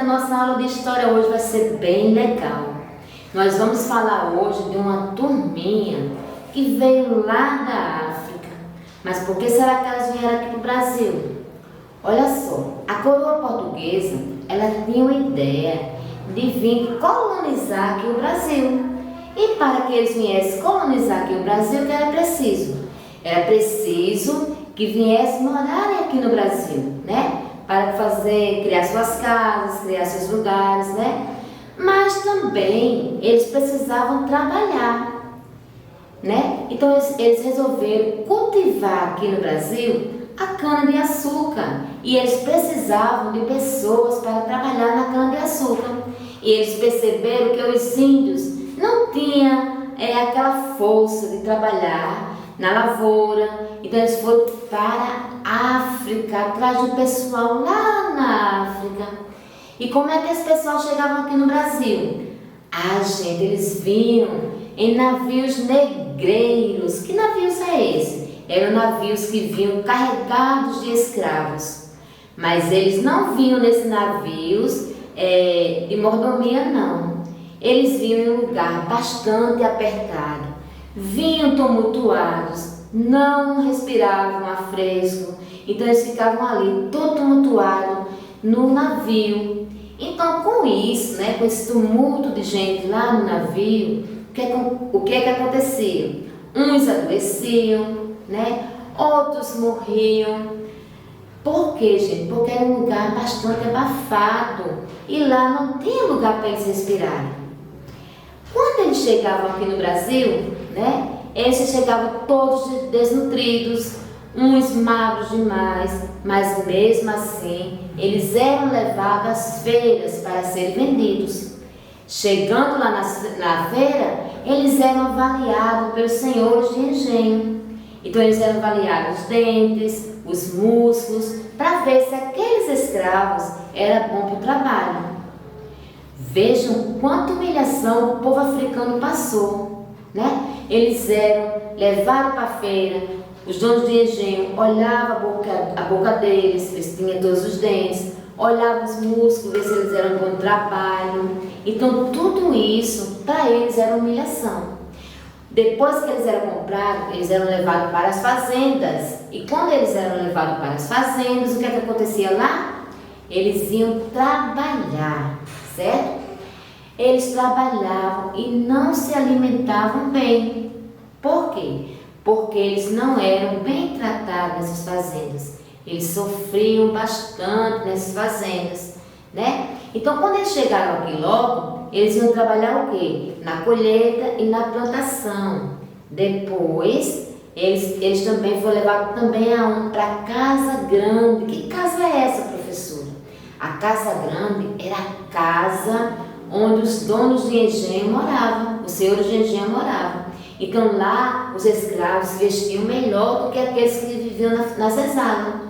nossa aula de história hoje vai ser bem legal. Nós vamos falar hoje de uma turminha que veio lá da África. Mas por que será que elas vieram aqui para o Brasil? Olha só, a coroa portuguesa, ela tinha uma ideia de vir colonizar aqui o Brasil. E para que eles viessem colonizar aqui o Brasil, o que era preciso? Era preciso que viessem morarem aqui no Brasil, né? Para criar suas casas, criar seus lugares, né? Mas também eles precisavam trabalhar, né? Então eles resolveram cultivar aqui no Brasil a cana-de-açúcar e eles precisavam de pessoas para trabalhar na cana-de-açúcar. E eles perceberam que os índios não tinham aquela força de trabalhar na lavoura, então eles foram para a África, atrás do pessoal lá na África. E como é que esse pessoal chegavam aqui no Brasil? Gente, eles vinham em navios negreiros. Que navios é esse? Eram navios que vinham carregados de escravos. Mas eles não vinham nesses navios de mordomia, não. Eles vinham em um lugar bastante apertado. Vinham tumultuados, não respiravam ar fresco. Então eles ficavam ali, todo tumultuado no navio. Então, com isso, né, com esse tumulto de gente lá no navio, o que é que acontecia? Uns adoeciam, né? Outros morriam. Por quê, gente? Porque era um lugar bastante abafado e lá não tinha lugar para eles respirarem. Quando eles chegavam aqui no Brasil, né, eles chegavam todos desnutridos, uns magros demais, mas mesmo assim eles eram levados às feiras para serem vendidos. Chegando lá na feira, eles eram avaliados pelos senhores de engenho. Então eles eram avaliados os dentes, os músculos, para ver se aqueles escravos eram bons para o trabalho. Vejam quanta humilhação o povo africano passou, né? Eles eram levados para a feira, os donos de engenho olhavam a boca deles, eles tinham todos os dentes, olhavam os músculos, ver se eles eram bom trabalho. Então tudo isso para eles era humilhação. Depois que eles eram comprados, eles eram levados para as fazendas. E quando eles eram levados para as fazendas, o que é que acontecia lá? Eles iam trabalhar, certo? Eles trabalhavam e não se alimentavam bem. Por quê? Porque eles não eram bem tratados nessas fazendas. Eles sofriam bastante nessas fazendas, né? Então, quando eles chegaram aqui logo, eles iam trabalhar o quê? Na colheita e na plantação. Depois, eles também foram levados para a casa grande. Que casa é essa, professora? A casa grande era a casa onde os donos de engenho moravam, os senhores de engenho moravam. Então lá os escravos se vestiam melhor do que aqueles que viviam na senzala.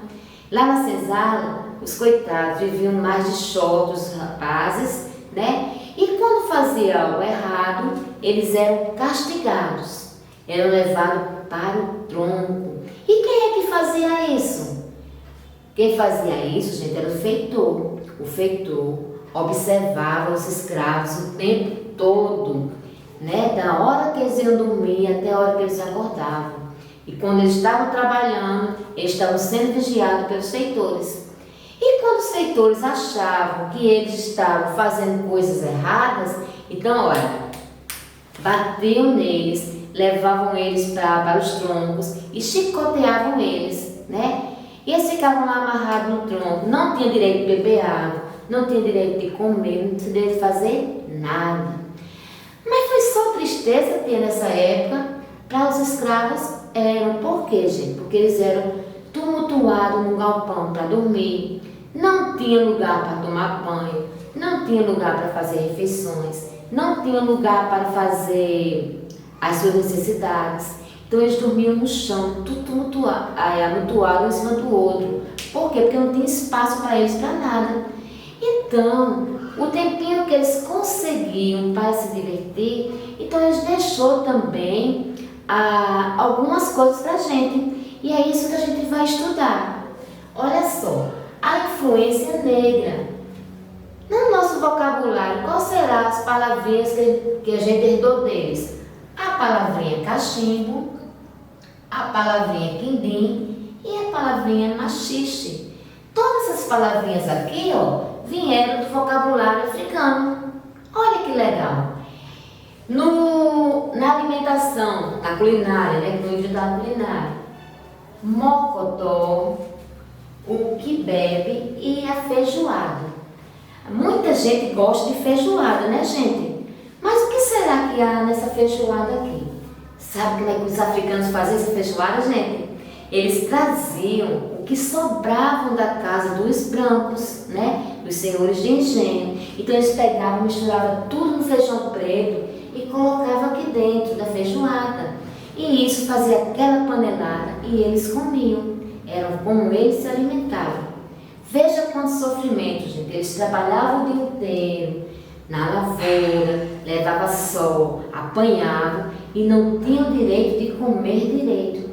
Lá na senzala, os coitados viviam mais de short, os rapazes, né? E quando fazia algo errado, eles eram castigados, eram levados para o tronco. E quem é que fazia isso? Quem fazia isso, gente, era o feitor. O feitor observava os escravos o tempo todo, né? Da hora que eles iam dormir até a hora que eles acordavam. E quando eles estavam trabalhando, eles estavam sendo vigiados pelos feitores. E quando os feitores achavam que eles estavam fazendo coisas erradas, então, olha, batiam neles, levavam eles para os troncos e chicoteavam eles, né? E eles ficavam lá amarrados no tronco, não tinham direito de beber água, não tinham direito de comer, não tinham direito de fazer nada. Mas foi só tristeza ter nessa época para os escravos. Por quê, gente? Porque eles eram tumultuados num galpão para dormir, não tinha lugar para tomar banho, não tinha lugar para fazer refeições, não tinha lugar para fazer as suas necessidades. Então eles dormiam no chão, tudo amontoado um em cima do outro. Por quê? Porque não tinha espaço para eles para nada. Então, o tempinho que eles conseguiam para se divertir, então eles deixou também algumas coisas para a gente. E é isso que a gente vai estudar. Olha só, a influência negra. Na nosso vocabulário, quais serão as palavrinhas que a gente herdou deles? A palavrinha cachimbo, a palavrinha quindim e a palavrinha machixe. Todas essas palavrinhas aqui, ó, vieram do vocabulário africano. Olha que legal. Na alimentação, na culinária, né, no livro da culinária, mocotó, o que bebe e a feijoada. Muita gente gosta de feijoada, né, gente? Mas o que será que há nessa feijoada aqui? Sabe como é que os africanos faziam essa feijoada, gente? Eles traziam o que sobravam da casa dos brancos, né? Dos senhores de engenho. Então eles pegavam, misturavam tudo no feijão preto e colocavam aqui dentro da feijoada. E isso fazia aquela panelada e eles comiam. Era como eles se alimentavam. Veja quanto sofrimento, gente. Eles trabalhavam o dia inteiro na lavoura, levavam sol, apanhavam e não tinham direito de comer direito.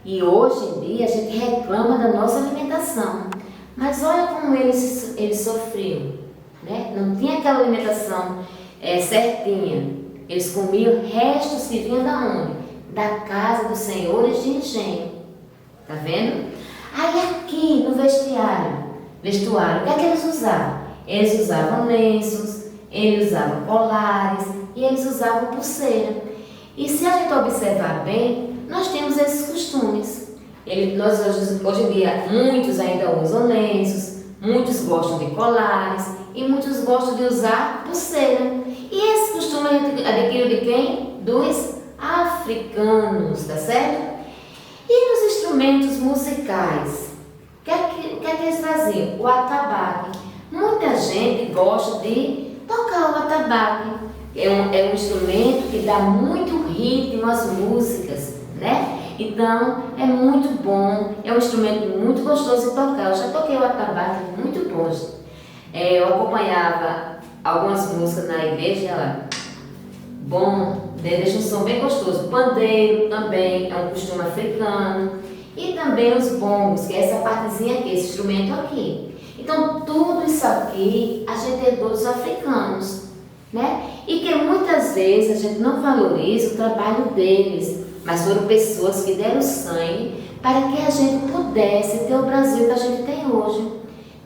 E hoje em dia a gente reclama da nossa alimentação. Mas olha como eles sofriam, né? Não tinha aquela alimentação certinha. Eles comiam restos que vinham da onde? Da casa dos senhores de engenho. Tá vendo? Aí aqui no vestuário, o que é que eles usavam? Eles usavam lenços, eles usavam colares e eles usavam pulseira. E se a gente observar bem, nós temos esses costumes. Nós hoje em dia, muitos ainda usam lenços, muitos gostam de colares e muitos gostam de usar pulseira. E esse costume a gente adquiriu de quem? Dos africanos, tá certo? E nos instrumentos musicais? O que é que eles faziam? O atabaque. Muita gente gosta de tocar o atabaque. É um instrumento que dá muito ritmo às músicas, né? Então, é muito bom, é um instrumento muito gostoso de tocar. Eu já toquei o atabaque, muito bom. Eu acompanhava algumas músicas na igreja, bom, deixa um som bem gostoso. O pandeiro também é um costume africano. E também os bombos, que é essa partezinha aqui, esse instrumento aqui. Então, tudo isso aqui a gente herdou dos africanos, né? E que muitas vezes a gente não valoriza o trabalho deles, mas foram pessoas que deram sangue para que a gente pudesse ter o Brasil que a gente tem hoje,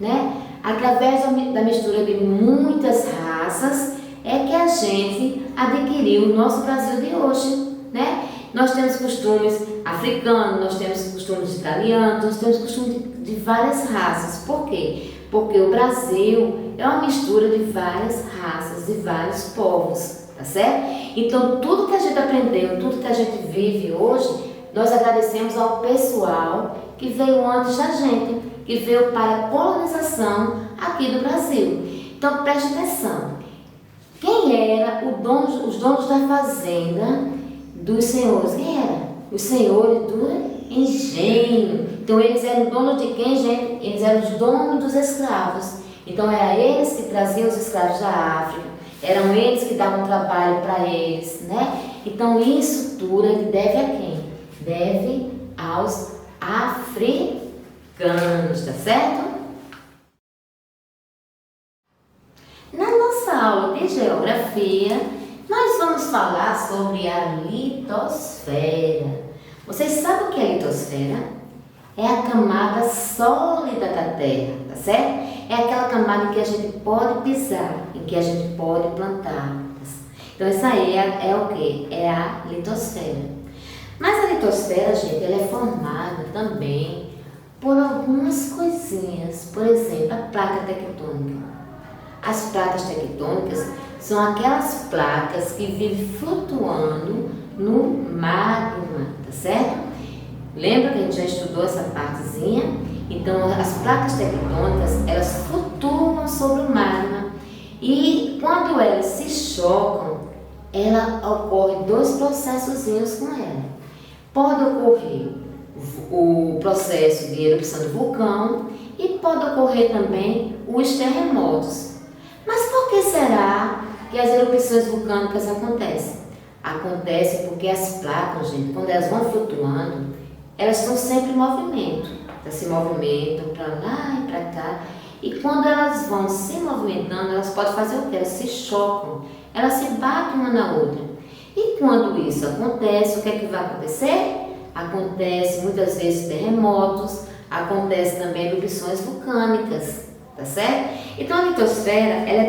né? Através da mistura de muitas raças é que a gente adquiriu o nosso Brasil de hoje, né? Nós temos costumes africanos, nós temos costumes italianos, nós temos costumes de várias raças. Por quê? Porque o Brasil é uma mistura de várias raças, de vários povos, tá certo? Então, tudo que a gente aprendeu, tudo que a gente vive hoje, nós agradecemos ao pessoal que veio antes da gente, que veio para a colonização aqui do Brasil. Então, preste atenção. Quem era os donos da fazenda dos senhores? Quem era? Os senhores do engenho. Então, eles eram donos de quem, gente? Eles eram os donos dos escravos. Então, eram eles que traziam os escravos da África. Eram eles que davam trabalho para eles, né? Então, isso tudo ele deve a quem? Deve aos africanos, tá certo? Na nossa aula de geografia, nós vamos falar sobre a litosfera. Vocês sabem o que é a litosfera? É a camada sólida da Terra, tá certo? É aquela camada em que a gente pode pisar, em que a gente pode plantar. Então, essa aí é o que? É a litosfera. Mas a litosfera, gente, ela é formada também por algumas coisinhas. Por exemplo, a placa tectônica. As placas tectônicas são aquelas placas que vivem flutuando no magma, tá certo? Lembra que a gente já estudou essa partezinha? Então, as placas tectônicas, elas flutuam sobre o magma e quando elas se chocam, ocorre dois processozinhos com ela. Pode ocorrer o processo de erupção do vulcão e pode ocorrer também os terremotos. Mas por que será que as erupções vulcânicas acontecem? Acontece porque as placas, gente, quando elas vão flutuando, elas estão sempre em movimento. Elas se movimentam para lá e para cá. E quando elas vão se movimentando, elas podem fazer o quê? Elas se chocam, elas se batem uma na outra. E quando isso acontece, o que é que vai acontecer? Acontece muitas vezes terremotos, acontece também erupções vulcânicas, tá certo? Então a litosfera, ela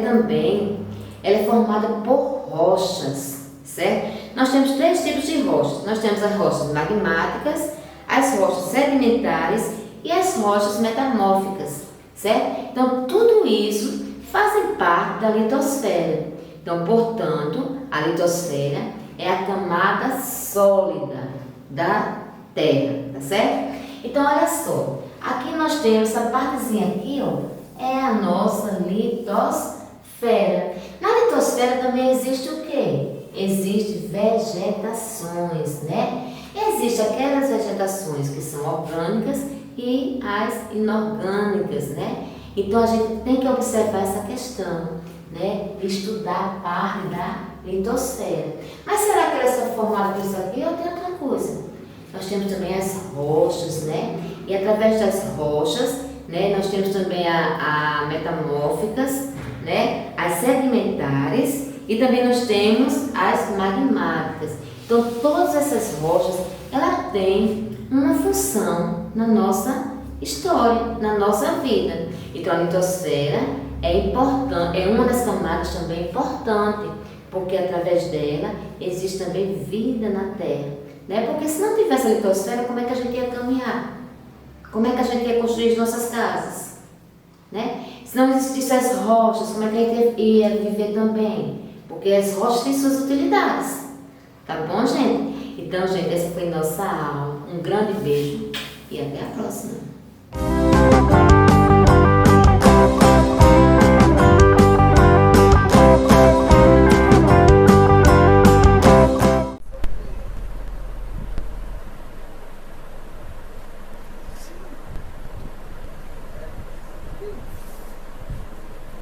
é formada por rochas, certo? Nós temos 3 tipos de rochas. Nós temos as rochas magmáticas, as rochas sedimentares e as rochas metamórficas, certo? Então tudo isso fazem parte da litosfera. Então, portanto, a litosfera é a camada sólida da Terra, tá certo? Então, olha só, aqui nós temos essa partezinha aqui, ó, é a nossa litosfera. Na litosfera também existe o quê? Existem vegetações, né? Existem aquelas vegetações que são orgânicas e as inorgânicas, né? Então, a gente tem que observar essa questão, né? Estudar a parte da litosfera. Mas será que ela é só formada por isso aqui ou tem outra coisa? Nós temos também as rochas, né? E através das rochas, né, nós temos também a metamórficas, né? As sedimentares e também nós temos as magmáticas. Então, todas essas rochas, elas têm uma função na nossa história, na nossa vida. Então, a litosfera é importante, é uma das camadas também importante, porque através dela existe também vida na Terra, né? Porque se não tivesse a litosfera, como é que a gente ia caminhar? Como é que a gente ia construir as nossas casas, né? Se não existissem as rochas, como é que a gente ia viver também? Porque as rochas têm suas utilidades, tá bom, gente? Então, gente, essa foi nossa aula. Um grande beijo e até a próxima.